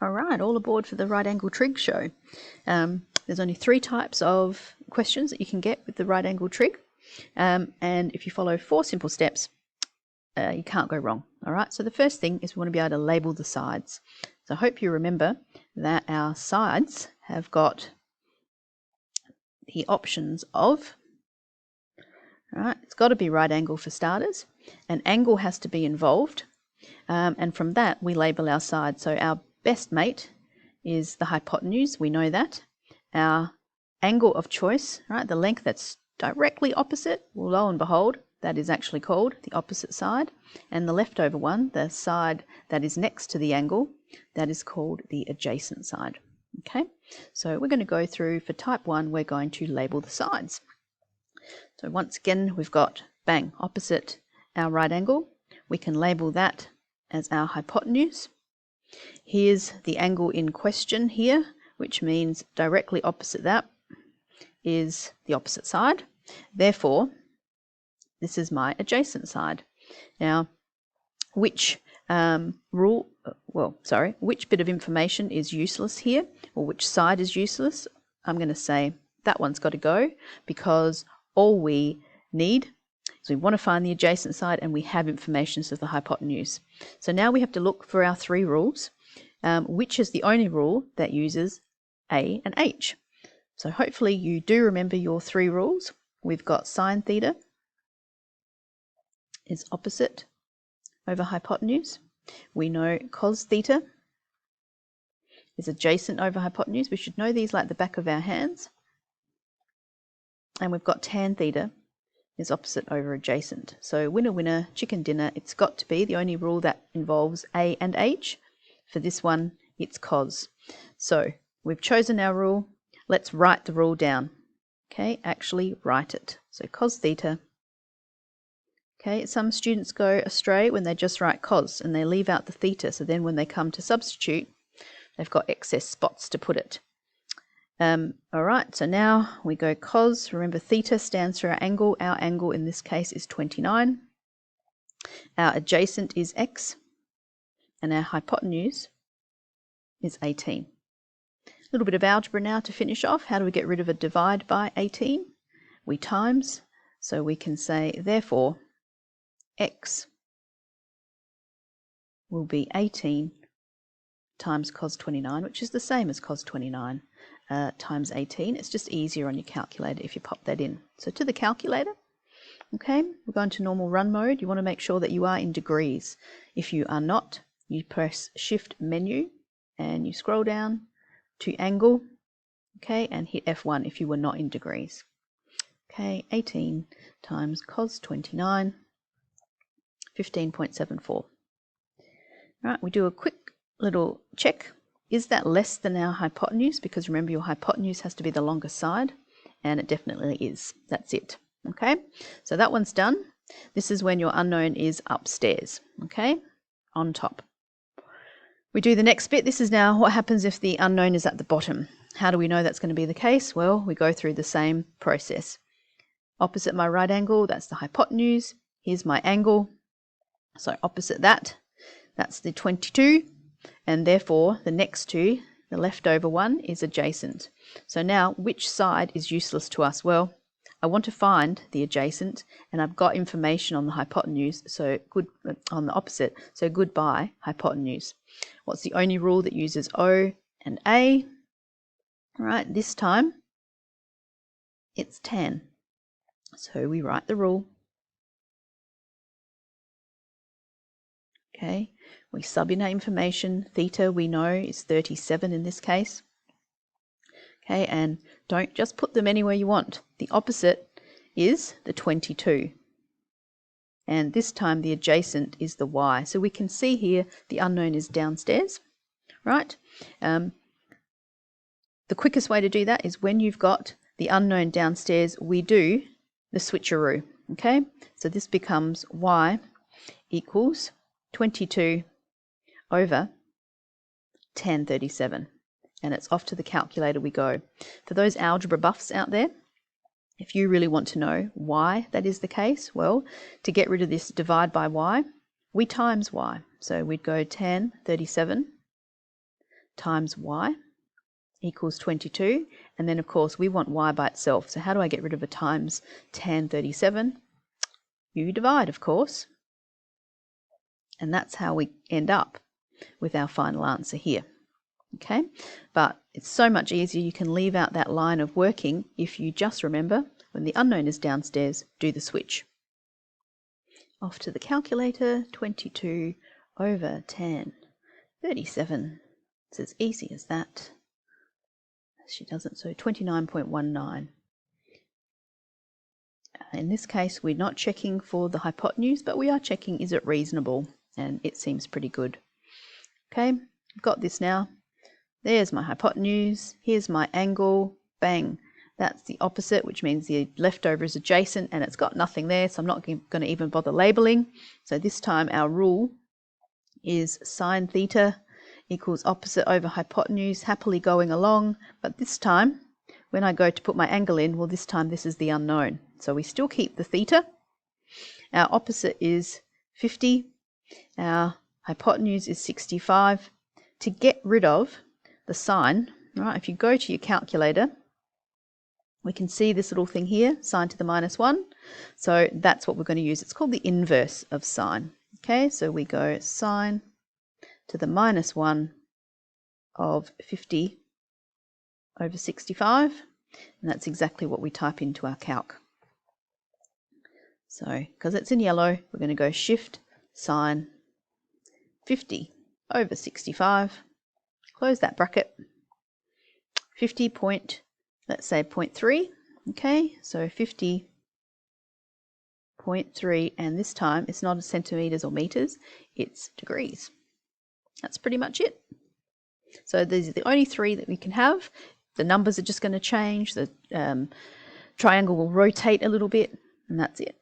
All right, all aboard for the right angle trig show. There's only 3 types of questions that you can get with the right angle trig. And if you follow 4 simple steps, you can't go wrong. All right, so the first thing is we want to be able to label the sides. So I hope you remember that our sides have got the options of, all right, it's got to be right angle for starters. An angle has to be involved. And from that, we label our sides. So our best mate is the hypotenuse, we know that. Our angle of choice, right, the length that's directly opposite, well, lo and behold, that is actually called the opposite side. And the leftover one, the side that is next to the angle, that is called the adjacent side. Okay, so we're going to go through, for type 1, we're going to label the sides. So once again, we've got, bang, opposite our right angle. We can label that as our hypotenuse. Here's the angle in question here, which means directly opposite that is the opposite side. Therefore, this is my adjacent side. Now, which which bit of information is useless here, or which side is useless? I'm going to say that one's got to go, because all we need is we want to find the adjacent side, and we have information of the hypotenuse. So now we have to look for our 3 rules, which is the only rule that uses A and H. So hopefully you do remember your 3 rules. We've got sine theta is opposite over hypotenuse. We know cos theta is adjacent over hypotenuse. We should know these like the back of our hands. And we've got tan theta is opposite over adjacent. So winner, winner, chicken dinner, it's got to be the only rule that involves A and H. For this one, it's cos. So we've chosen our rule. Let's write the rule down. Okay, actually write it. So cos theta. Okay, some students go astray when they just write cos and they leave out the theta. So then when they come to substitute, they've got excess spots to put it. All right, so now we go cos. Remember, theta stands for our angle. Our angle in this case is 29. Our adjacent is x, and our hypotenuse is 18. A little bit of algebra now to finish off. How do we get rid of a divide by 18? We times, so we can say, therefore, x will be 18 times cos 29, which is the same as cos 29 times 18. It's just easier on your calculator if you pop that in. So to the calculator, okay, we're going to normal run mode. You want to make sure that you are in degrees. If you are not, you press shift menu and you scroll down to angle, okay, and hit F1 if you were not in degrees. Okay, 18 times cos 29, 15.74. Right, we do a quick little check. Is that less than our hypotenuse? Because remember, your hypotenuse has to be the longer side, and it definitely is. That's it. Okay, so that one's done. This is when your unknown is upstairs, okay, on top. We do the next bit. This is now what happens if the unknown is at the bottom. How do we know that's going to be the case? Well, we go through the same process. Opposite my right angle, that's the hypotenuse. Here's my angle. So opposite that, that's the 22. And therefore, the next two, the leftover one, is adjacent. So now, which side is useless to us? Well, I want to find the adjacent, and I've got information on the hypotenuse, so good on the opposite. So goodbye, hypotenuse. What's the only rule that uses O and A? All right, this time, it's tan. So we write the rule. Okay, we sub in our information. Theta, we know, is 37 in this case. Okay, and don't just put them anywhere you want. The opposite is the 22. And this time the adjacent is the y. So we can see here the unknown is downstairs, right? The quickest way to do that is when you've got the unknown downstairs, we do the switcheroo, okay? So this becomes y equals 22 over tan 37. And it's off to the calculator we go. For those algebra buffs out there, if you really want to know why that is the case, well, to get rid of this divide by y, we times y. So we'd go tan 37 times y equals 22. And then, of course, we want y by itself. So how do I get rid of a times tan 37? You divide, of course. And that's how we end up with our final answer here. Okay, but it's so much easier. You can leave out that line of working if you just remember when the unknown is downstairs, do the switch. Off to the calculator, 22 over tan 37. It's as easy as that. She doesn't, so 29.19. In this case, we're not checking for the hypotenuse, but we are checking is it reasonable, and it seems pretty good. Okay, I've got this now. There's my hypotenuse, here's my angle, bang. That's the opposite, which means the leftover is adjacent, and it's got nothing there, so I'm not going to even bother labeling. So this time our rule is sine theta equals opposite over hypotenuse, happily going along. But this time, when I go to put my angle in, well, this time this is the unknown. So we still keep the theta. Our opposite is 50. Our hypotenuse is 65. To get rid of the sine, right, if you go to your calculator, we can see this little thing here, sine to the minus 1. So that's what we're going to use. It's called the inverse of sine. Okay, so we go sine to the minus 1 of 50 over 65. And that's exactly what we type into our calc. So, because it's in yellow, we're going to go shift sine 50 over 65. Close that bracket. 50 point, let's say 0.3. Okay, so 50.3, and this time it's not centimeters or meters, it's degrees. That's pretty much it. So these are the only three that we can have. The numbers are just going to change. The triangle will rotate a little bit, and that's it.